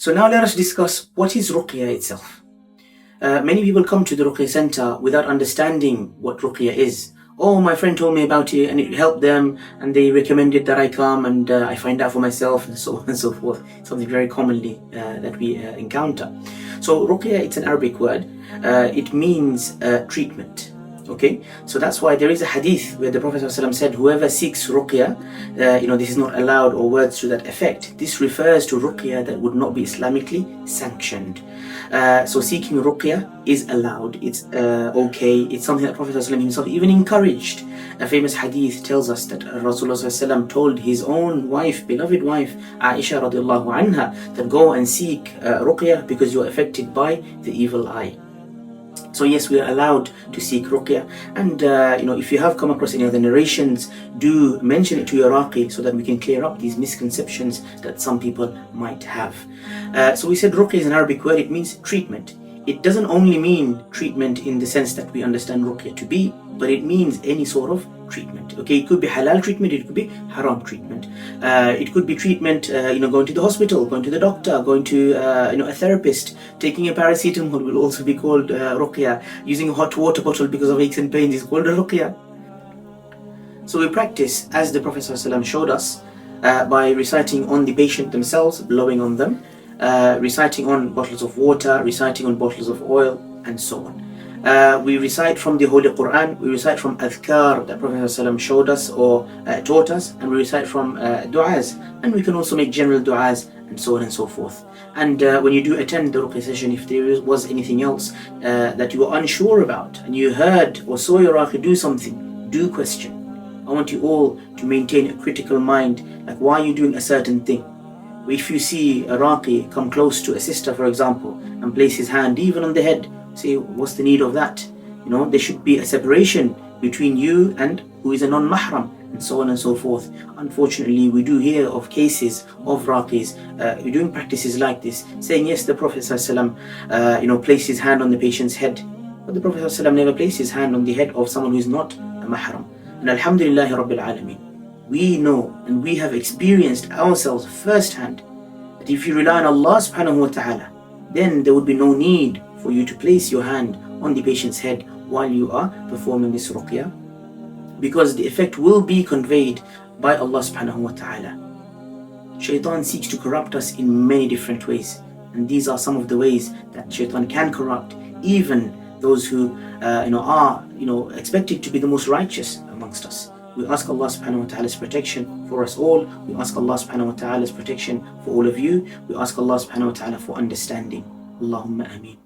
So now let us discuss what is Ruqyah itself. Many people come to the Ruqyah center without understanding what Ruqyah is. Oh, my friend told me about it and it helped them and they recommended that I come and I find out for myself and so on and so forth. Something very commonly that we encounter. So Ruqyah, it's an Arabic word. It means treatment. Okay, so that's why there is a hadith where the Prophet ﷺ said, whoever seeks Ruqyah, this is not allowed, or words to that effect. This refers to Ruqyah that would not be Islamically sanctioned. So seeking Ruqyah is allowed, it's okay, it's something that Prophet ﷺ himself even encouraged. A famous hadith tells us that Rasulullah ﷺ told his own wife, beloved wife, Aisha radiallahu anha, that go and seek Ruqyah because you're affected by the evil eye. So yes, we are allowed to seek Ruqyah, and if you have come across any other narrations, do mention it to your Raqi so that we can clear up these misconceptions that some people might have. So we said Ruqyah is an Arabic word, it means treatment. It doesn't only mean treatment in the sense that we understand Ruqyah to be, but it means any sort of treatment. Okay, it could be halal treatment, it could be haram treatment. It could be treatment, going to the hospital, going to the doctor, going to a therapist, taking a paracetamol will also be called Ruqyah. Using a hot water bottle because of aches and pains is called a Ruqyah. So we practice as the Prophet ﷺ showed us by reciting on the patient themselves, blowing on them, reciting on bottles of water, reciting on bottles of oil, and so on. We recite from the Holy Qur'an, we recite from adhkar that Prophet ﷺ showed us or taught us, and we recite from du'as, and we can also make general du'as, and so on and so forth. And when you do attend the Ruqyah session, if there was anything else that you were unsure about, and you heard or saw your Raqi do something, do question. I want you all to maintain a critical mind, like why are you doing a certain thing? If you see a Raqi come close to a sister, for example, and place his hand even on the head, say, what's the need of that? There should be a separation between you and who is a non-mahram, and so on and so forth. Unfortunately, we do hear of cases of Raqis who doing practices like this, saying, yes, the Prophet ﷺ, placed his hand on the patient's head, but the Prophet ﷺ never placed his hand on the head of someone who is not a mahram. And alhamdulillah Rabbil Alameen, we know and we have experienced ourselves firsthand that if you rely on Allah subhanahu wa ta'ala, then there would be no need for you to place your hand on the patient's head while you are performing this Ruqyah, because the effect will be conveyed by Allah subhanahu wa ta'ala. Shaitan seeks to corrupt us in many different ways, and these are some of the ways that Shaitan can corrupt even those who are expected to be the most righteous amongst us. We ask Allah subhanahu wa ta'ala's protection for us all. We ask Allah subhanahu wa ta'ala's protection for all of you. We ask Allah subhanahu wa ta'ala for understanding. Allahumma ameen.